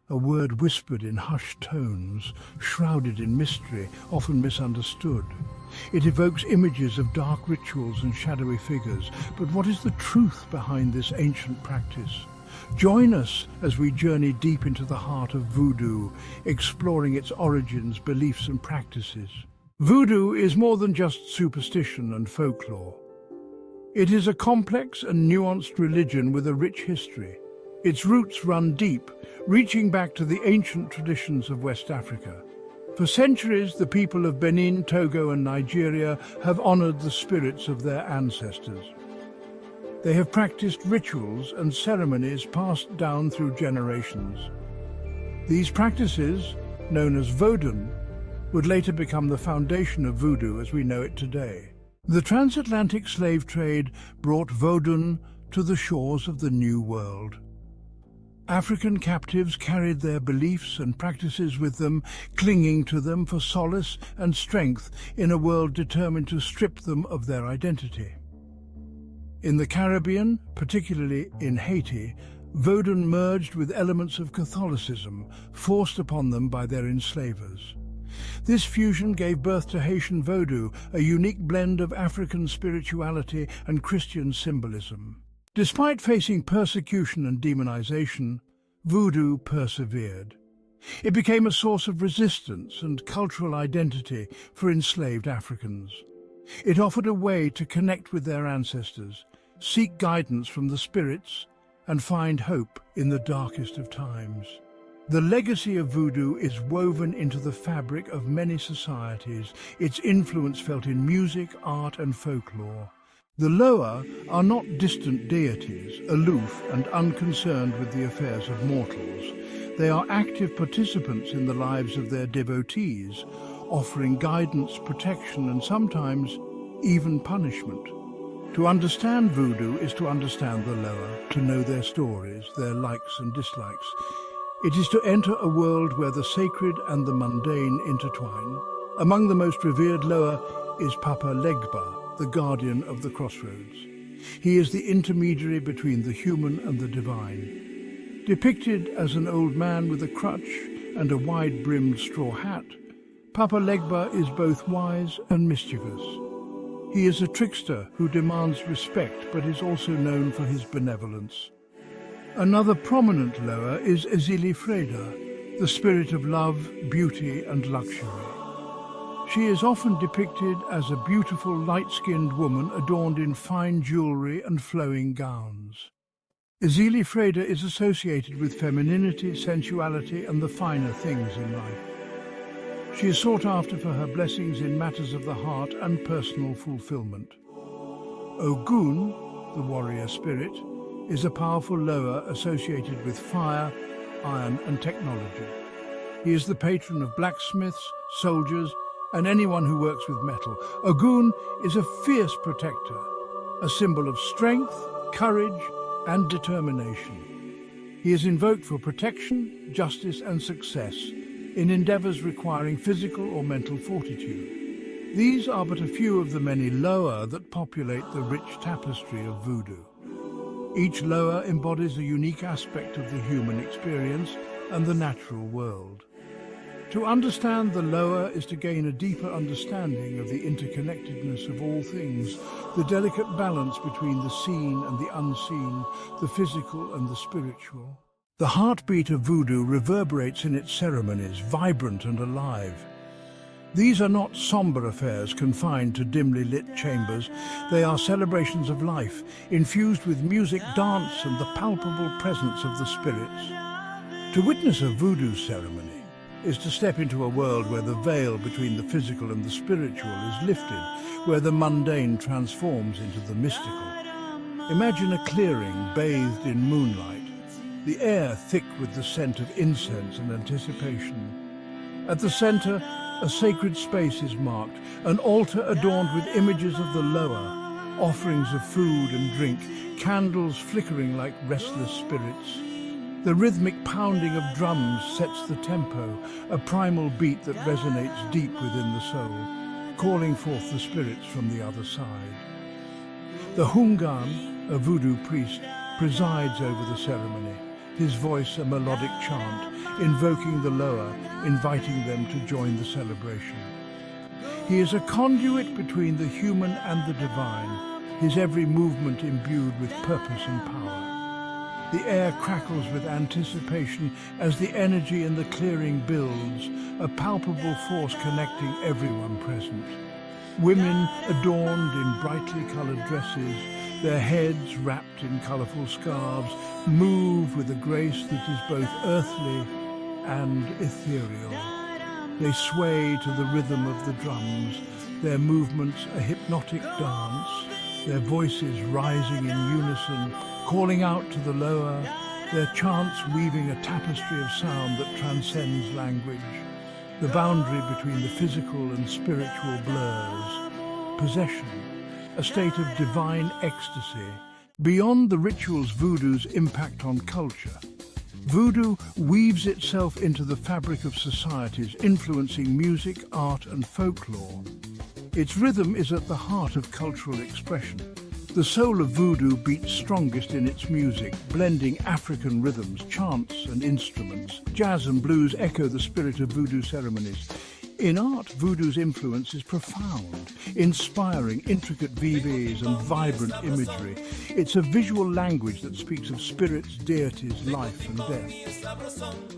a word whispered in hushed tones, shrouded in mystery, often misunderstood. It evokes images of dark rituals and shadowy figures, but what is the truth behind this ancient practice? Join us as we journey deep into the heart of voodoo, exploring its origins, beliefs and practices. Voodoo is more than just superstition and folklore. It is a complex and nuanced religion with a rich history. Its roots run deep, reaching back to the ancient traditions of West Africa. For centuries, the people of Benin, Togo and Nigeria have honored the spirits of their ancestors. They have practiced rituals and ceremonies passed down through generations. These practices, known as Vodun, would later become the foundation of voodoo as we know it today. The transatlantic slave trade brought Vodun to the shores of the New World. African captives carried their beliefs and practices with them, clinging to them for solace and strength in a world determined to strip them of their identity. In the Caribbean, particularly in Haiti, Vodun merged with elements of Catholicism forced upon them by their enslavers. This fusion gave birth to Haitian Vodou, a unique blend of African spirituality and Christian symbolism. Despite facing persecution and demonization, Voodoo persevered. It became a source of resistance and cultural identity for enslaved Africans. It offered a way to connect with their ancestors, seek guidance from the spirits, and find hope in the darkest of times. The legacy of voodoo is woven into the fabric of many societies, its influence felt in music, art and folklore. The Loa are not distant deities, aloof and unconcerned with the affairs of mortals. They are active participants in the lives of their devotees, offering guidance, protection and sometimes even punishment. To understand voodoo is to understand the Loa, to know their stories, their likes and dislikes. It is to enter a world where the sacred and the mundane intertwine. Among the most revered Loa is Papa Legba, the guardian of the crossroads. He is the intermediary between the human and the divine. Depicted as an old man with a crutch and a wide-brimmed straw hat, Papa Legba is both wise and mischievous. He is a trickster who demands respect but is also known for his benevolence. Another prominent Loa is Ezili Freda, the spirit of love, beauty and luxury. She is often depicted as a beautiful, light-skinned woman adorned in fine jewelry and flowing gowns. Ezili Freda is associated with femininity, sensuality and the finer things in life. She is sought after for her blessings in matters of the heart and personal fulfillment. Ogun, the warrior spirit, is a powerful Loa associated with fire, iron and technology. He is the patron of blacksmiths, soldiers and anyone who works with metal. Ogun is a fierce protector, a symbol of strength, courage and determination. He is invoked for protection, justice and success in endeavors requiring physical or mental fortitude. These are but a few of the many Loa that populate the rich tapestry of voodoo. Each Loa embodies a unique aspect of the human experience and the natural world. To understand the Loa is to gain a deeper understanding of the interconnectedness of all things, the delicate balance between the seen and the unseen, the physical and the spiritual. The heartbeat of voodoo reverberates in its ceremonies, vibrant and alive. These are not somber affairs confined to dimly lit chambers. They are celebrations of life, infused with music, dance and the palpable presence of the spirits. To witness a voodoo ceremony is to step into a world where the veil between the physical and the spiritual is lifted, where the mundane transforms into the mystical. Imagine a clearing bathed in moonlight, the air thick with the scent of incense and anticipation. At the center, a sacred space is marked, an altar adorned with images of the Loa, offerings of food and drink, candles flickering like restless spirits. The rhythmic pounding of drums sets the tempo, a primal beat that resonates deep within the soul, calling forth the spirits from the other side. The Hungan, a voodoo priest, presides over the ceremony, his voice a melodic chant, invoking the lower, inviting them to join the celebration. He is a conduit between the human and the divine, his every movement imbued with purpose and power. The air crackles with anticipation as the energy in the clearing builds, a palpable force connecting everyone present. Women adorned in brightly coloured dresses, their heads wrapped in colourful scarves, move with a grace that is both earthly and ethereal. They sway to the rhythm of the drums, their movements a hypnotic dance, their voices rising in unison, calling out to the lower, their chants weaving a tapestry of sound that transcends language. The boundary between the physical and spiritual blurs. Possession, a state of divine ecstasy. Beyond the ritual's voodoo's impact on culture, voodoo weaves itself into the fabric of societies, influencing music, art and folklore. Its rhythm is at the heart of cultural expression. The soul of voodoo beats strongest in its music, blending African rhythms, chants and instruments. Jazz and blues echo the spirit of voodoo ceremonies. In art, voodoo's influence is profound, inspiring intricate vivas and vibrant imagery. It's a visual language that speaks of spirits, deities, life and death.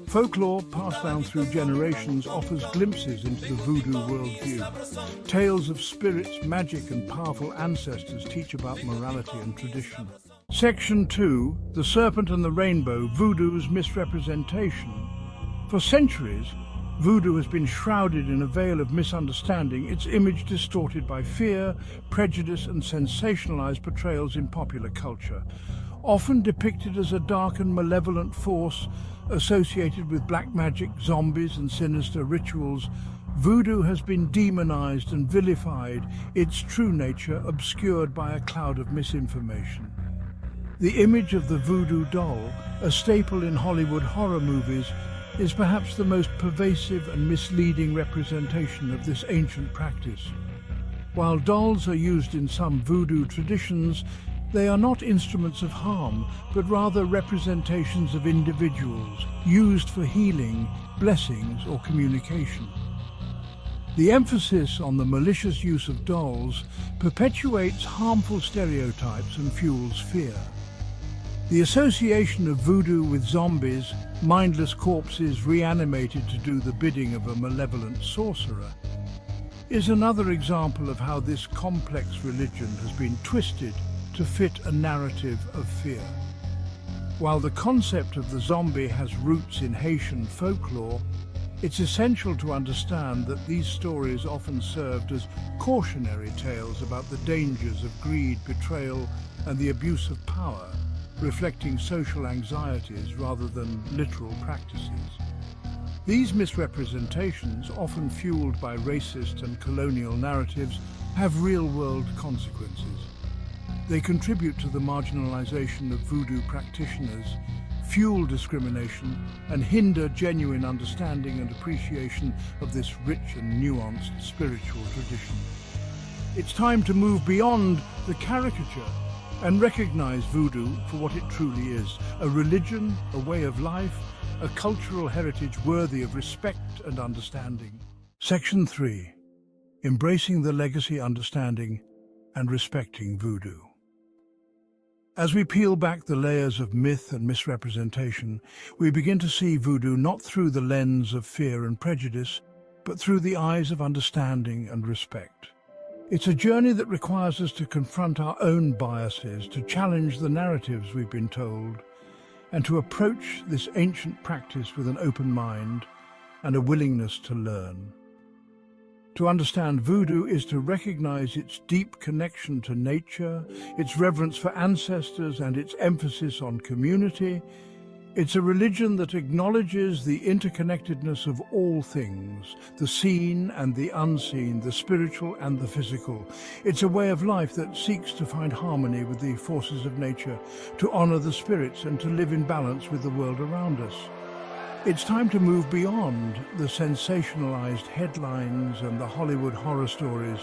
Folklore, passed down through generations, offers glimpses into the voodoo worldview. Tales of spirits, magic and powerful ancestors teach about morality and tradition. Section 2, The Serpent and the Rainbow, Voodoo's Misrepresentation. For centuries, voodoo has been shrouded in a veil of misunderstanding, its image distorted by fear, prejudice and sensationalized portrayals in popular culture. Often depicted as a dark and malevolent force associated with black magic, zombies and sinister rituals, voodoo has been demonized and vilified, its true nature obscured by a cloud of misinformation. The image of the voodoo doll, a staple in Hollywood horror movies, is perhaps the most pervasive and misleading representation of this ancient practice. While dolls are used in some voodoo traditions, they are not instruments of harm, but rather representations of individuals, used for healing, blessings, or communication. The emphasis on the malicious use of dolls perpetuates harmful stereotypes and fuels fear. The association of voodoo with zombies, mindless corpses reanimated to do the bidding of a malevolent sorcerer, is another example of how this complex religion has been twisted to fit a narrative of fear. While the concept of the zombie has roots in Haitian folklore, it's essential to understand that these stories often served as cautionary tales about the dangers of greed, betrayal, and the abuse of power, reflecting social anxieties rather than literal practices. These misrepresentations, often fueled by racist and colonial narratives, have real-world consequences. They contribute to the marginalization of voodoo practitioners, fuel discrimination, and hinder genuine understanding and appreciation of this rich and nuanced spiritual tradition. It's time to move beyond the caricature and recognize voodoo for what it truly is, a religion, a way of life, a cultural heritage worthy of respect and understanding. Section 3. Embracing the legacy, understanding, and respecting voodoo. As we peel back the layers of myth and misrepresentation, we begin to see voodoo not through the lens of fear and prejudice, but through the eyes of understanding and respect. It's a journey that requires us to confront our own biases, to challenge the narratives we've been told, and to approach this ancient practice with an open mind and a willingness to learn. To understand voodoo is to recognize its deep connection to nature, its reverence for ancestors, and its emphasis on community. It's a religion that acknowledges the interconnectedness of all things, the seen and the unseen, the spiritual and the physical. It's a way of life that seeks to find harmony with the forces of nature, to honor the spirits and to live in balance with the world around us. It's time to move beyond the sensationalized headlines and the Hollywood horror stories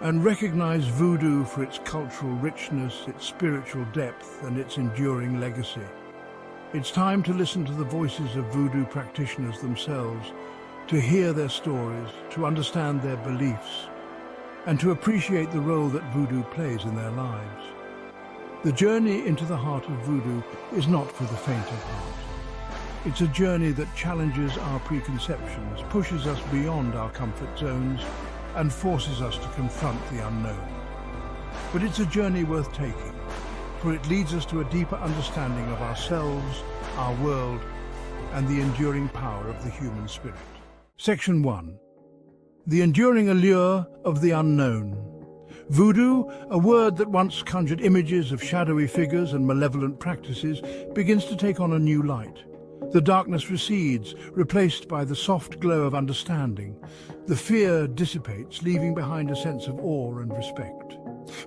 and recognize voodoo for its cultural richness, its spiritual depth, and its enduring legacy. It's time to listen to the voices of voodoo practitioners themselves, to hear their stories, to understand their beliefs, and to appreciate the role that voodoo plays in their lives. The journey into the heart of voodoo is not for the faint of heart. It's a journey that challenges our preconceptions, pushes us beyond our comfort zones, and forces us to confront the unknown. But it's a journey worth taking, for it leads us to a deeper understanding of ourselves, our world, and the enduring power of the human spirit. Section 1. The enduring allure of the unknown. Voodoo, a word that once conjured images of shadowy figures and malevolent practices, begins to take on a new light. The darkness recedes, replaced by the soft glow of understanding. The fear dissipates, leaving behind a sense of awe and respect.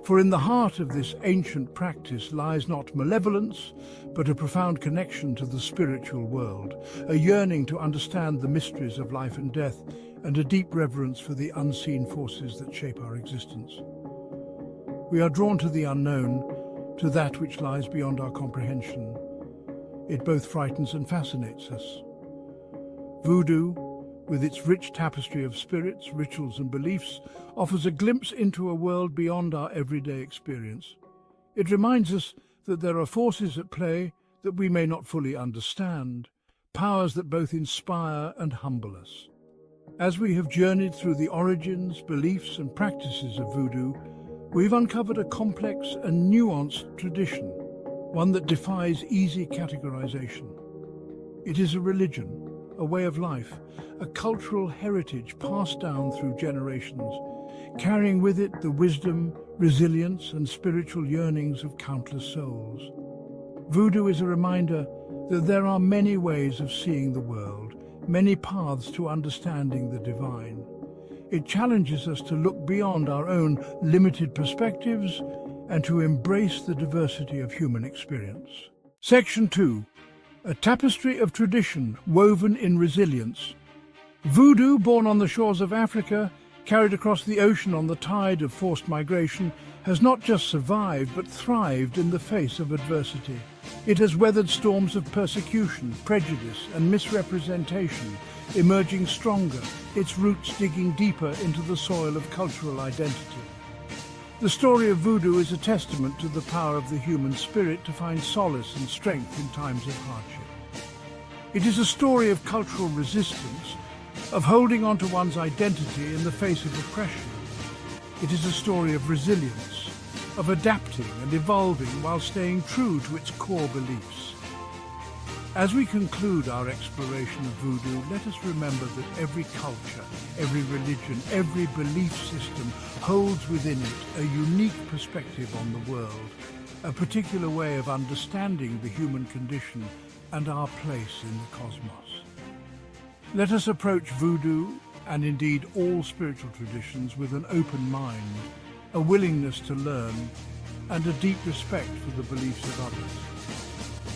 For in the heart of this ancient practice lies not malevolence, but a profound connection to the spiritual world, a yearning to understand the mysteries of life and death, and a deep reverence for the unseen forces that shape our existence. We are drawn to the unknown, to that which lies beyond our comprehension. It both frightens and fascinates us. Voodoo, with its rich tapestry of spirits, rituals and beliefs, offers a glimpse into a world beyond our everyday experience. It reminds us that there are forces at play that we may not fully understand, powers that both inspire and humble us. As we have journeyed through the origins, beliefs and practices of voodoo, we've uncovered a complex and nuanced tradition, one that defies easy categorization. It is a religion, a way of life, a cultural heritage passed down through generations, carrying with it the wisdom, resilience, and spiritual yearnings of countless souls. Voodoo is a reminder that there are many ways of seeing the world, many paths to understanding the divine. It challenges us to look beyond our own limited perspectives and to embrace the diversity of human experience. Section 2. A tapestry of tradition woven in resilience. Voodoo, born on the shores of Africa, carried across the ocean on the tide of forced migration, has not just survived but thrived in the face of adversity. It has weathered storms of persecution, prejudice and misrepresentation, emerging stronger, its roots digging deeper into the soil of cultural identity. The story of voodoo is a testament to the power of the human spirit to find solace and strength in times of hardship. It is a story of cultural resistance, of holding on to one's identity in the face of oppression. It is a story of resilience, of adapting and evolving while staying true to its core beliefs. As we conclude our exploration of voodoo, let us remember that every culture, every religion, every belief system holds within it a unique perspective on the world, a particular way of understanding the human condition and our place in the cosmos. Let us approach voodoo, and indeed all spiritual traditions, with an open mind, a willingness to learn, and a deep respect for the beliefs of others.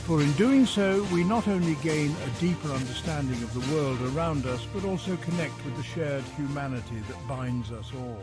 For in doing so, we not only gain a deeper understanding of the world around us, but also connect with the shared humanity that binds us all.